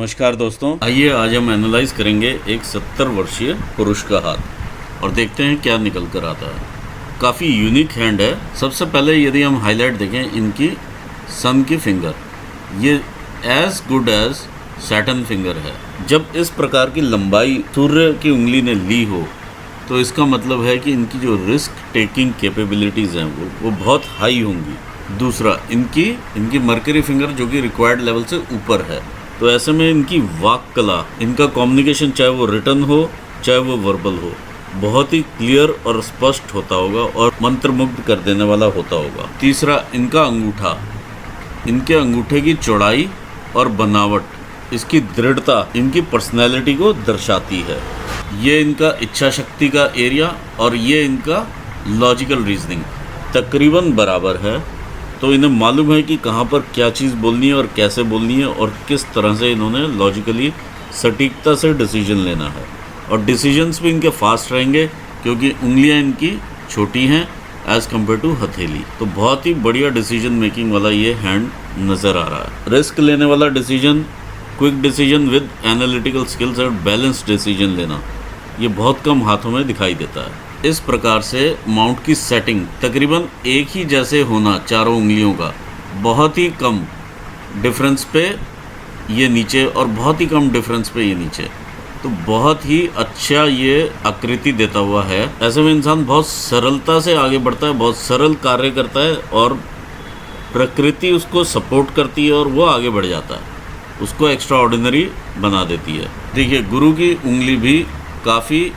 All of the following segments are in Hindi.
नमस्कार दोस्तों, आइए आज हम एनालाइज करेंगे एक 70 वर्षीय पुरुष का हाथ और देखते हैं क्या निकल कर आता है। काफ़ी यूनिक हैंड है। सबसे पहले यदि हम हाईलाइट देखें इनकी सन की फिंगर, ये as good as Saturn finger है। जब इस प्रकार की लंबाई सूर्य की उंगली ने ली हो तो इसका मतलब है कि इनकी जो रिस्क टेकिंग कैपेबिलिटीज़ हैं वो बहुत हाई होंगी। दूसरा, इनकी मर्करी फिंगर जो कि रिक्वायर्ड लेवल से ऊपर है, तो ऐसे में इनकी वाक कला, इनका कम्युनिकेशन चाहे वो रिटर्न हो चाहे वो वर्बल हो, बहुत ही क्लियर और स्पष्ट होता होगा और मंत्रमुग्ध कर देने वाला होता होगा। तीसरा, इनका अंगूठा, इनके अंगूठे की चौड़ाई और बनावट, इसकी दृढ़ता इनकी पर्सनैलिटी को दर्शाती है। ये इनका इच्छा शक्ति का एरिया और ये इनका लॉजिकल रीजनिंग तकरीबन बराबर है। तो इन्हें मालूम है कि कहाँ पर क्या चीज़ बोलनी है और कैसे बोलनी है और किस तरह से इन्होंने लॉजिकली सटीकता से डिसीजन लेना है। और डिसीजंस भी इनके फास्ट रहेंगे क्योंकि उंगलियां इनकी छोटी हैं एज़ कम्पेयर टू हथेली। तो बहुत ही बढ़िया डिसीजन मेकिंग वाला ये हैंड नज़र आ रहा है। रिस्क लेने वाला decision, quick decision with analytical skills और बैलेंस डिसीजन लेना, ये बहुत कम हाथों में दिखाई देता है। इस प्रकार से माउंट की सेटिंग तकरीबन एक ही जैसे होना चारों उंगलियों का, बहुत ही कम डिफरेंस पे ये नीचे और बहुत ही कम डिफरेंस पे ये नीचे, तो बहुत ही अच्छा ये आकृति देता हुआ है। ऐसे में इंसान बहुत सरलता से आगे बढ़ता है, बहुत सरल कार्य करता है और प्रकृति उसको सपोर्ट करती है और वो आगे बढ़ जाता है, उसको एक्स्ट्रा ऑर्डिनरी बना देती है। देखिए, गुरु की उंगली भी काफ़ी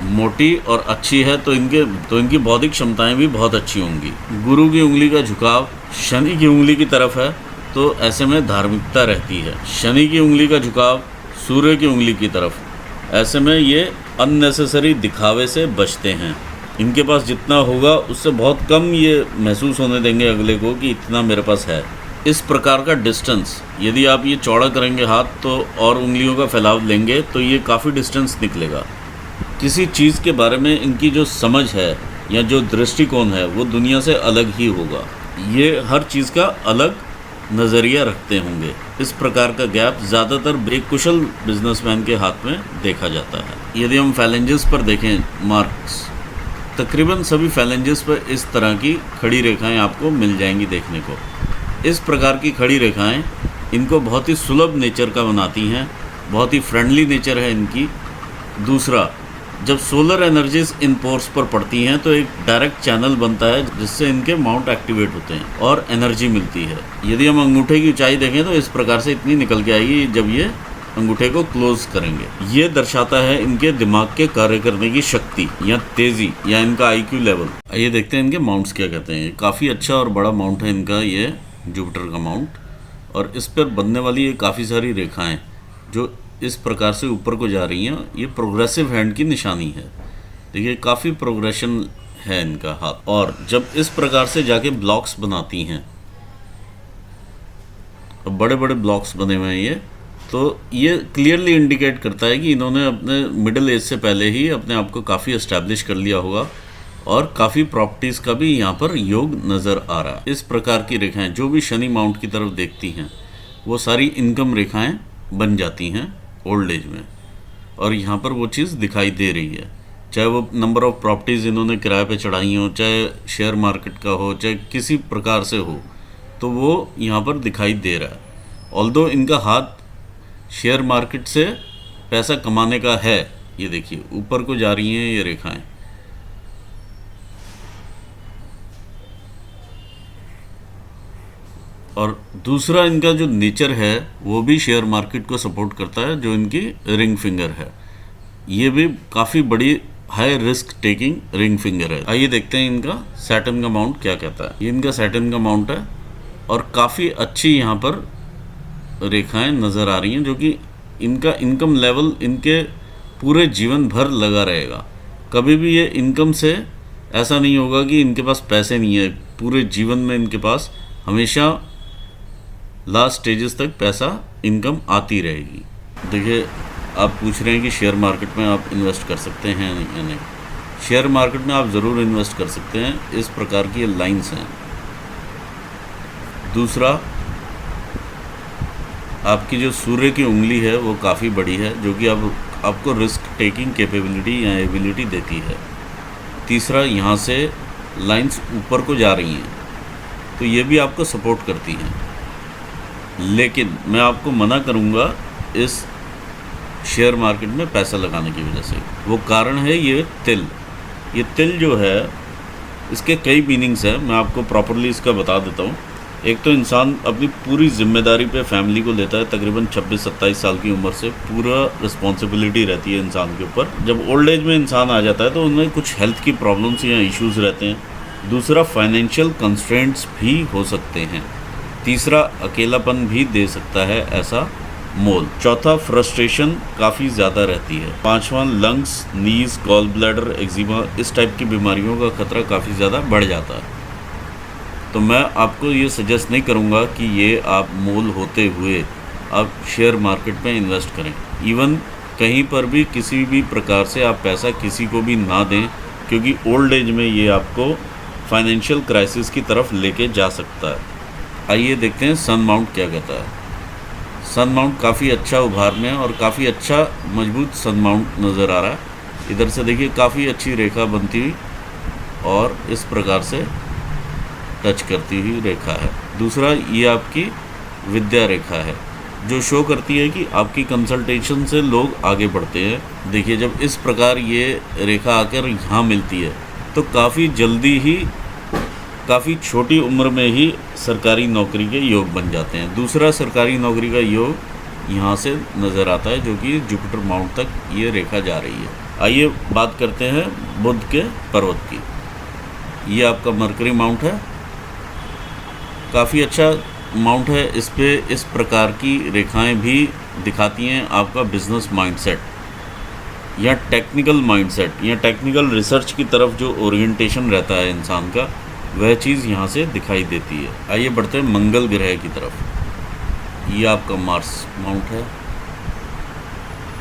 मोटी और अच्छी है, तो इनकी बौद्धिक क्षमताएं भी बहुत अच्छी होंगी। गुरु की उंगली का झुकाव शनि की उंगली की तरफ है, तो ऐसे में धार्मिकता रहती है। शनि की उंगली का झुकाव सूर्य की उंगली की तरफ, ऐसे में ये अननेसेसरी दिखावे से बचते हैं। इनके पास जितना होगा उससे बहुत कम ये महसूस होने देंगे अगले को कि इतना मेरे पास है। इस प्रकार का डिस्टेंस यदि आप ये चौड़ा करेंगे हाथ तो और उंगलियों का फैलाव लेंगे तो ये काफ़ी डिस्टेंस निकलेगा। किसी चीज़ के बारे में इनकी जो समझ है या जो दृष्टिकोण है वो दुनिया से अलग ही होगा। ये हर चीज़ का अलग नज़रिया रखते होंगे। इस प्रकार का गैप ज़्यादातर एक कुशल बिजनेसमैन के हाथ में देखा जाता है। यदि हम फैलेंजेस पर देखें मार्क्स, तकरीबन सभी फैलेंजेस पर इस तरह की खड़ी रेखाएं आपको मिल जाएंगी देखने को। इस प्रकार की खड़ी रेखाएं इनको बहुत ही सुलभ नेचर का बनाती हैं, बहुत ही फ्रेंडली नेचर है इनकी। दूसरा, जब सोलर एनर्जीज इन पोर्स पर पड़ती हैं तो एक डायरेक्ट चैनल बनता है जिससे इनके माउंट एक्टिवेट होते हैं और एनर्जी मिलती है। यदि हम अंगूठे की ऊंचाई देखें तो इस प्रकार से इतनी निकल के आएगी जब ये अंगूठे को क्लोज करेंगे। ये दर्शाता है इनके दिमाग के कार्य करने की शक्ति या तेज़ी या इनका IQ लेवल। ये देखते हैं इनके माउंट्स क्या कहते हैं। काफ़ी अच्छा और बड़ा माउंट है इनका ये जुपिटर का माउंट, और इस पर बनने वाली ये काफ़ी सारी रेखाएँ जो इस प्रकार से ऊपर को जा रही हैं, ये प्रोग्रेसिव हैंड की निशानी है। देखिए, काफ़ी प्रोग्रेशन है इनका हाथ। और जब इस प्रकार से जाके ब्लॉक्स बनाती हैं, बड़े बड़े ब्लॉक्स बने हुए हैं ये, तो ये क्लियरली इंडिकेट करता है कि इन्होंने अपने मिडिल एज से पहले ही अपने आप को काफ़ी एस्टैब्लिश कर लिया होगा और काफ़ी प्रॉपर्टीज़ का भी यहाँ पर योग नज़र आ रहा है। इस प्रकार की रेखाएं जो भी शनि माउंट की तरफ देखती हैं वो सारी इनकम रेखाएं बन जाती हैं ओल्ड एज में, और यहाँ पर वो चीज़ दिखाई दे रही है। चाहे वो नंबर ऑफ़ प्रॉपर्टीज़ इन्होंने किराए पे चढ़ाई हो, चाहे शेयर मार्केट का हो, चाहे किसी प्रकार से हो, तो वो यहाँ पर दिखाई दे रहा है। ऑल्दो इनका हाथ शेयर मार्केट से पैसा कमाने का है। ये देखिए, ऊपर को जा रही हैं ये रेखाएं। और दूसरा, इनका जो नेचर है वो भी शेयर मार्केट को सपोर्ट करता है, जो इनकी रिंग फिंगर है। ये भी काफ़ी बड़ी high risk taking ring finger है। आइए देखते हैं इनका सैटर्न का माउंट क्या कहता है। ये इनका सैटर्न का माउंट है और काफ़ी अच्छी यहाँ पर रेखाएं नज़र आ रही हैं, जो कि इनका इनकम लेवल इनके पूरे जीवन भर लगा रहेगा। कभी भी ये इनकम से ऐसा नहीं होगा कि इनके पास पैसे नहीं है। पूरे जीवन में इनके पास हमेशा लास्ट स्टेजेस तक पैसा इनकम आती रहेगी। देखिए, आप पूछ रहे हैं कि शेयर मार्केट में आप इन्वेस्ट कर सकते हैं या नहीं। शेयर मार्केट में आप ज़रूर इन्वेस्ट कर सकते हैं। इस प्रकार की लाइंस हैं। दूसरा, आपकी जो सूर्य की उंगली है वो काफ़ी बड़ी है, जो कि अब आपको रिस्क टेकिंग कैपेबिलिटी या एबिलिटी देती है। तीसरा, यहाँ से लाइंस ऊपर को जा रही हैं, तो ये भी आपको सपोर्ट करती हैं। लेकिन मैं आपको मना करूँगा इस शेयर मार्केट में पैसा लगाने की वजह से। वो कारण है ये तिल। ये तिल जो है, इसके कई मीनिंग्स हैं, मैं आपको प्रॉपरली इसका बता देता हूँ। एक तो इंसान अपनी पूरी जिम्मेदारी पे फैमिली को लेता है, तकरीबन 26-27 साल की उम्र से पूरा रिस्पॉन्सिबिलिटी रहती है इंसान के ऊपर। जब ओल्ड एज में इंसान आ जाता है तो उनमें कुछ हेल्थ की प्रॉब्लम्स या इश्यूज़ रहते हैं। दूसरा, फाइनेंशियल कंस्ट्रेंट्स भी हो सकते हैं। तीसरा, अकेलापन भी दे सकता है ऐसा मोल। चौथा, फ्रस्ट्रेशन काफ़ी ज़्यादा रहती है। पांचवा, लंग्स, नीज, गॉल ब्लैडर, एक्जिमा, इस टाइप की बीमारियों का खतरा काफ़ी ज़्यादा बढ़ जाता है। तो मैं आपको ये सजेस्ट नहीं करूँगा कि ये आप मोल होते हुए आप शेयर मार्केट में इन्वेस्ट करें। इवन कहीं पर भी किसी भी प्रकार से आप पैसा किसी को भी ना दें, क्योंकि ओल्ड एज में ये आपको फाइनेंशियल क्राइसिस की तरफ लेके जा सकता है। आइए देखते हैं सन माउंट क्या कहता है। सन माउंट काफ़ी अच्छा उभार में है और काफ़ी अच्छा मजबूत सन माउंट नज़र आ रहा है। इधर से देखिए काफ़ी अच्छी रेखा बनती हुई और इस प्रकार से टच करती हुई रेखा है। दूसरा, ये आपकी विद्या रेखा है, जो शो करती है कि आपकी कंसल्टेशन से लोग आगे बढ़ते हैं। देखिए, जब इस प्रकार ये रेखा आकर यहाँ मिलती है तो काफ़ी जल्दी ही, काफ़ी छोटी उम्र में ही सरकारी नौकरी के योग बन जाते हैं। दूसरा, सरकारी नौकरी का योग यहाँ से नज़र आता है, जो कि जुपिटर माउंट तक ये रेखा जा रही है। आइए बात करते हैं बुध के पर्वत की। ये आपका मरकरी माउंट है, काफ़ी अच्छा माउंट है। इस पे इस प्रकार की रेखाएं भी दिखाती हैं आपका बिजनेस माइंडसेट या टेक्निकल माइंडसेट या टेक्निकल रिसर्च की तरफ जो ओरिएंटेशन रहता है इंसान का, वह चीज़ यहाँ से दिखाई देती है। आइए बढ़ते हैं मंगल ग्रह की तरफ। ये आपका मार्स माउंट है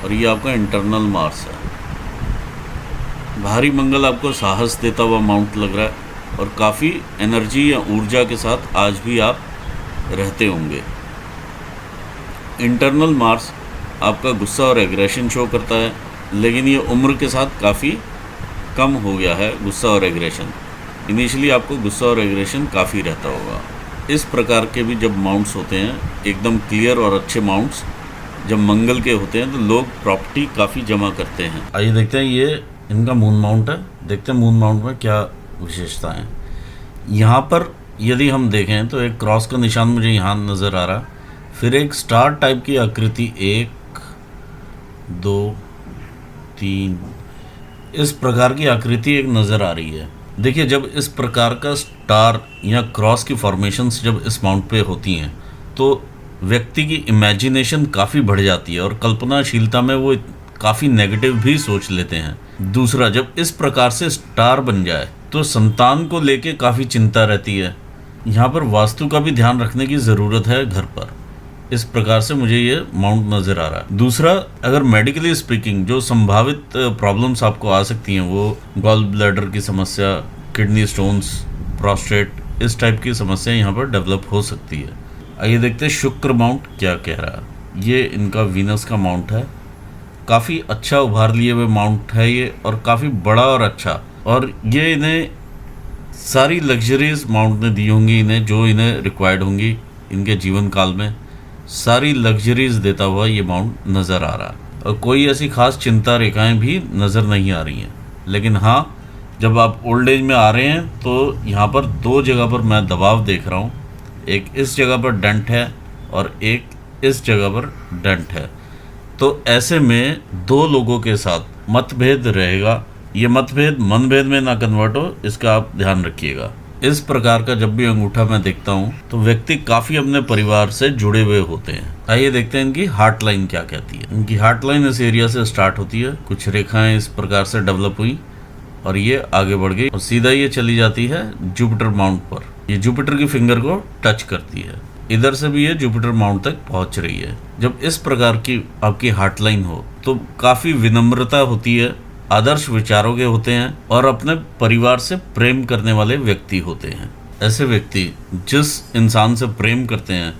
और ये आपका इंटरनल मार्स है। भारी मंगल आपको साहस देता हुआ माउंट लग रहा है और काफ़ी एनर्जी या ऊर्जा के साथ आज भी आप रहते होंगे। इंटरनल मार्स आपका गुस्सा और एग्रेशन शो करता है, लेकिन ये उम्र के साथ काफ़ी कम हो गया है गुस्सा और एग्रेशन। इनिशियली आपको गुस्सा और एग्रेशन काफ़ी रहता होगा। इस प्रकार के भी जब माउंट्स होते हैं, एकदम क्लियर और अच्छे माउंट्स जब मंगल के होते हैं, तो लोग प्रॉपर्टी काफ़ी जमा करते हैं। आइए देखते हैं, ये इनका मून माउंट है। देखते हैं मून माउंट में क्या विशेषताएं। यहाँ पर यदि हम देखें तो एक क्रॉस का निशान मुझे यहाँ नज़र आ रहा है, फिर एक स्टार टाइप की आकृति 1 2 3 इस प्रकार की आकृति एक नज़र आ रही है। देखिए, जब इस प्रकार का स्टार या क्रॉस की फॉर्मेशंस जब इस माउंट पे होती हैं तो व्यक्ति की इमेजिनेशन काफ़ी बढ़ जाती है और कल्पनाशीलता में वो काफ़ी नेगेटिव भी सोच लेते हैं। दूसरा, जब इस प्रकार से स्टार बन जाए तो संतान को लेके काफ़ी चिंता रहती है। यहाँ पर वास्तु का भी ध्यान रखने की ज़रूरत है घर पर। इस प्रकार से मुझे ये माउंट नज़र आ रहा है। दूसरा, अगर मेडिकली स्पीकिंग जो संभावित प्रॉब्लम्स आपको आ सकती हैं, वो गॉल ब्लैडर की समस्या, किडनी स्टोन्स, प्रोस्टेट, इस टाइप की समस्या यहाँ पर डेवलप हो सकती है। आइए देखते हैं शुक्र माउंट क्या कह रहा है। ये इनका वीनस का माउंट है, काफ़ी अच्छा उभार लिए हुए माउंट है ये, और काफ़ी बड़ा और अच्छा, और ये इन्हें सारी लग्जरीज माउंट ने दी होंगी इन्हें, जो इन्हें रिक्वायर्ड होंगी इनके जीवन काल में। सारी लग्जरीज देता हुआ ये माउंट नज़र आ रहा है और कोई ऐसी खास चिंता रेखाएं भी नज़र नहीं आ रही हैं। लेकिन हाँ, जब आप ओल्ड एज में आ रहे हैं तो यहाँ पर 2 जगह पर मैं दबाव देख रहा हूँ। एक इस जगह पर डेंट है और एक इस जगह पर डेंट है। तो ऐसे में 2 लोगों के साथ मतभेद रहेगा। ये मतभेद मनभेद में ना कन्वर्ट हो, इसका आप ध्यान रखिएगा। इस प्रकार का जब भी अंगूठा मैं देखता हूँ तो व्यक्ति काफ़ी अपने परिवार से जुड़े हुए होते हैं। आइए देखते हैं इनकी हार्ट लाइन क्या कहती है। इनकी हार्ट लाइन इस एरिया से स्टार्ट होती है, कुछ रेखाएं इस प्रकार से डेवलप हुई और ये आगे बढ़ गई और सीधा ये चली जाती है जुपिटर माउंट पर। ये जुपिटर की फिंगर को टच करती है। इधर से भी ये जुपिटर माउंट तक पहुंच रही है। जब इस प्रकार की आपकी हार्ट लाइन हो तो काफ़ी विनम्रता होती है, आदर्श विचारों के होते हैं और अपने परिवार से प्रेम करने वाले व्यक्ति होते हैं। ऐसे व्यक्ति जिस इंसान से प्रेम करते हैं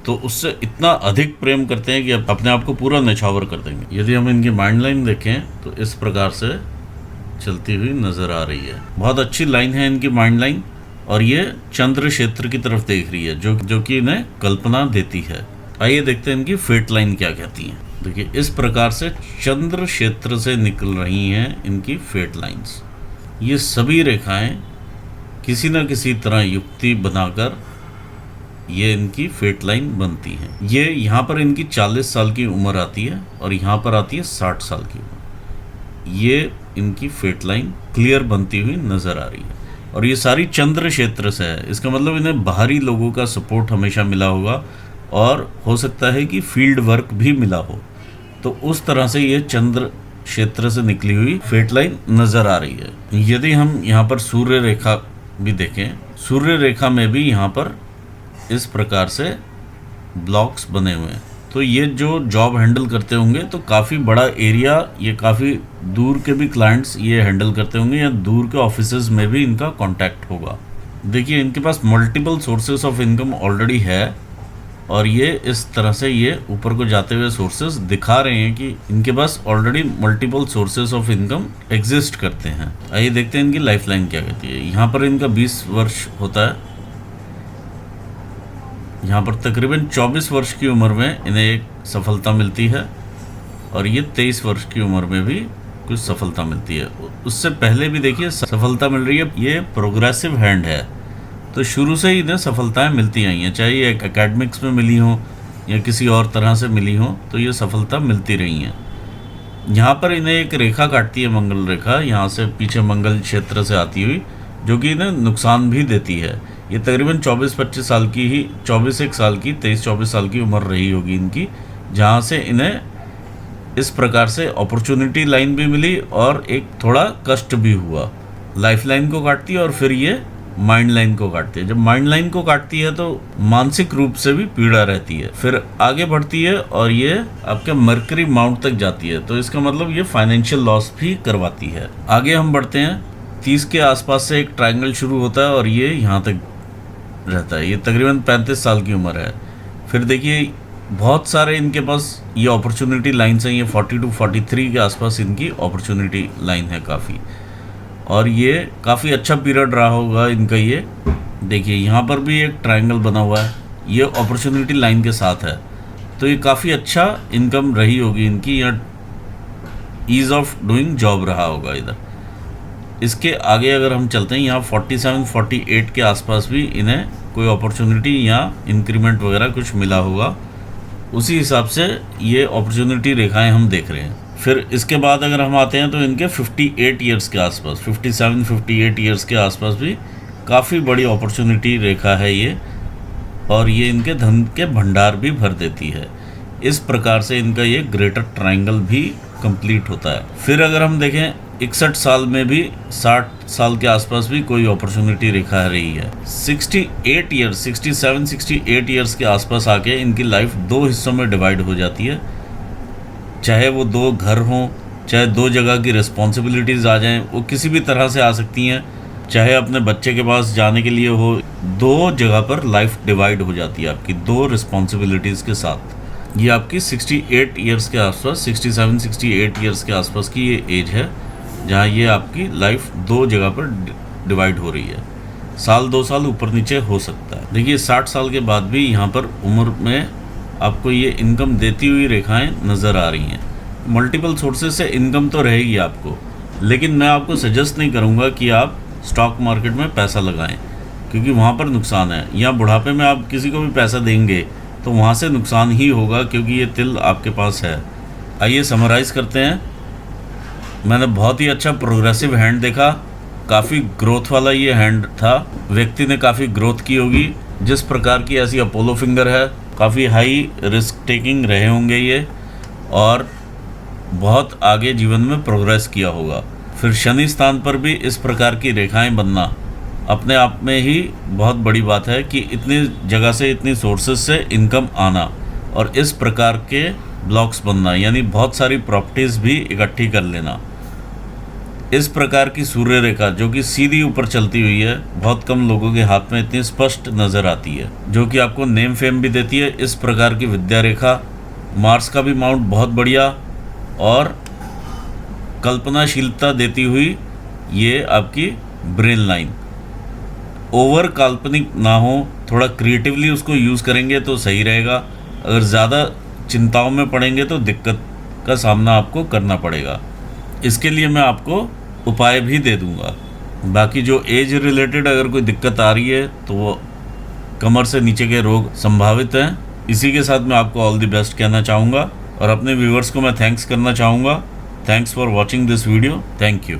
तो उससे इतना अधिक प्रेम करते हैं कि अपने आप को पूरा निछावर कर देंगे। यदि हम इनकी माइंड लाइन देखें तो इस प्रकार से चलती हुई नजर आ रही है। बहुत अच्छी लाइन है इनकी माइंड लाइन, और ये चंद्र क्षेत्र की तरफ देख रही है जो कि इन्हें कल्पना देती है। आइए देखते हैं इनकी फेट लाइन क्या कहती है। देखिए इस प्रकार से चंद्र क्षेत्र से निकल रही हैं इनकी फेट लाइंस। ये सभी रेखाएं किसी न किसी तरह युक्ति बनाकर ये इनकी फेट लाइन बनती हैं। ये यहाँ पर इनकी 40 साल की उम्र आती है और यहाँ पर आती है 60 साल की उम्र। ये इनकी फेट लाइन क्लियर बनती हुई नज़र आ रही है, और ये सारी चंद्र क्षेत्र से है। इसका मतलब इन्हें बाहरी लोगों का सपोर्ट हमेशा मिला होगा, और हो सकता है कि फील्ड वर्क भी मिला हो। तो उस तरह से ये चंद्र क्षेत्र से निकली हुई फेट लाइन नज़र आ रही है। यदि हम यहाँ पर सूर्य रेखा भी देखें, सूर्य रेखा में भी यहाँ पर इस प्रकार से ब्लॉक्स बने हुए हैं। तो ये जो जॉब हैंडल करते होंगे तो काफ़ी बड़ा एरिया, ये काफ़ी दूर के भी क्लाइंट्स ये हैंडल करते होंगे, या दूर के ऑफिसेज में भी इनका कांटेक्ट होगा। देखिए इनके पास multiple sources of income already है, और ये इस तरह से ये ऊपर को जाते हुए सोर्सेस दिखा रहे हैं कि इनके पास already multiple sources of income exist करते हैं। आइए देखते हैं इनकी लाइफ लाइन क्या कहती है। यहाँ पर इनका 20 वर्ष होता है। यहाँ पर तकरीबन 24 वर्ष की उम्र में इन्हें एक सफलता मिलती है, और ये 23 वर्ष की उम्र में भी कुछ सफलता मिलती है। उससे पहले भी देखिए सफलता मिल रही है। ये प्रोग्रेसिव हैंड है, तो शुरू से ही इन्हें सफलताएं मिलती आई हैं, चाहे ये एकेडमिक्स में मिली हो या किसी और तरह से मिली हो, तो ये सफलता मिलती रही हैं। यहाँ पर इन्हें एक रेखा काटती है, मंगल रेखा, यहाँ से पीछे मंगल क्षेत्र से आती हुई, जो कि इन्हें नुकसान भी देती है। ये तकरीबन 24-25 साल की ही 24 साल की 23-24 साल की उम्र रही होगी इनकी, जहाँ से इन्हें इस प्रकार से अपॉर्चुनिटी लाइन भी मिली और एक थोड़ा कष्ट भी हुआ। लाइफ लाइन को काटती है और फिर ये माइंड लाइन को काटती है। जब माइंड लाइन को काटती है तो मानसिक रूप से भी पीड़ा रहती है, फिर आगे बढ़ती है और ये आपके मरकरी माउंट तक जाती है। तो इसका मतलब ये फाइनेंशियल लॉस भी करवाती है। आगे हम बढ़ते हैं। 30 के आसपास से एक ट्रायंगल शुरू होता है और ये यहाँ तक रहता है। ये तकरीबन 35 साल की उम्र है। फिर देखिए बहुत सारे इनके पास ये अपॉर्चुनिटी लाइन्स हैं। ये 40 to 43 के आसपास इनकी अपॉर्चुनिटी लाइन है काफ़ी, और ये काफ़ी अच्छा पीरियड रहा होगा इनका। ये देखिए यहाँ पर भी एक ट्रायंगल बना हुआ है, ये अपॉर्चुनिटी लाइन के साथ है। तो ये काफ़ी अच्छा इनकम रही होगी इनकी, या ईज़ ऑफ डूइंग जॉब रहा होगा इधर। इसके आगे अगर हम चलते हैं, यहाँ 47-48 के आसपास भी इन्हें कोई अपॉर्चुनिटी या इंक्रीमेंट वगैरह कुछ मिला होगा। उसी हिसाब से ये अपॉर्चुनिटी रेखाएं हम देख रहे हैं। फिर इसके बाद अगर हम आते हैं तो इनके 58 ईयर्स के आसपास, 57-58 ईयर्स के आसपास भी काफ़ी बड़ी अपॉर्चुनिटी रेखा है ये, और ये इनके धन के भंडार भी भर देती है। इस प्रकार से इनका ये ग्रेटर ट्रायंगल भी कंप्लीट होता है। फिर अगर हम देखें 61 साल में भी 60 साल के आसपास भी कोई अपॉर्चुनिटी रेखा रही है। 68 ईयर्स, 67-68 ईयर्स के आसपास आके इनकी लाइफ दो हिस्सों में डिवाइड हो जाती है। चाहे वो दो घर हों, चाहे दो जगह की रिस्पॉन्सिबिलिटीज़ आ जाएं, वो किसी भी तरह से आ सकती हैं। चाहे अपने बच्चे के पास जाने के लिए हो, दो जगह पर लाइफ डिवाइड हो जाती है आपकी दो रिस्पॉन्सिबिलिटीज़ के साथ। ये आपकी 68 ईयर्स के आसपास, 67-68 ईयर्स के आसपास की ये एज है जहाँ ये आपकी लाइफ दो जगह पर डिवाइड हो रही है। साल 2 साल ऊपर नीचे हो सकता है। देखिए 60 साल के बाद भी यहाँ पर उम्र में आपको ये इनकम देती हुई रेखाएं नज़र आ रही हैं। मल्टीपल सोर्सेज से इनकम तो रहेगी आपको, लेकिन मैं आपको सजेस्ट नहीं करूँगा कि आप स्टॉक मार्केट में पैसा लगाएं, क्योंकि वहाँ पर नुकसान है। या बुढ़ापे में आप किसी को भी पैसा देंगे तो वहाँ से नुकसान ही होगा, क्योंकि ये तिल आपके पास है। आइए समराइज़ करते हैं। मैंने बहुत ही अच्छा प्रोग्रेसिव हैंड देखा, काफ़ी ग्रोथ वाला ये हैंड था। व्यक्ति ने काफ़ी ग्रोथ की होगी। जिस प्रकार की ऐसी अपोलो फिंगर है, काफ़ी हाई रिस्क टेकिंग रहे होंगे ये, और बहुत आगे जीवन में प्रोग्रेस किया होगा। फिर शनि स्थान पर भी इस प्रकार की रेखाएं बनना अपने आप में ही बहुत बड़ी बात है कि इतनी जगह से, इतनी सोर्सेज से इनकम आना, और इस प्रकार के ब्लॉक्स बनना, यानी बहुत सारी प्रॉपर्टीज़ भी इकट्ठी कर लेना। इस प्रकार की सूर्य रेखा जो कि सीधी ऊपर चलती हुई है, बहुत कम लोगों के हाथ में इतनी स्पष्ट नज़र आती है, जो कि आपको नेम फेम भी देती है। इस प्रकार की विद्या रेखा, मार्स का भी माउंट बहुत बढ़िया और कल्पनाशीलता देती हुई ये आपकी ब्रेन लाइन। ओवर काल्पनिक ना हो, थोड़ा क्रिएटिवली उसको यूज़ करेंगे तो सही रहेगा। अगर ज़्यादा चिंताओं में पड़ेंगे तो दिक्कत का सामना आपको करना पड़ेगा। इसके लिए मैं आपको उपाय भी दे दूंगा। बाकी जो एज रिलेटेड अगर कोई दिक्कत आ रही है तो वो कमर से नीचे के रोग संभावित हैं। इसी के साथ मैं आपको ऑल द बेस्ट कहना चाहूँगा और अपने व्यूअर्स को मैं थैंक्स करना चाहूँगा। Thanks for watching this video. Thank you.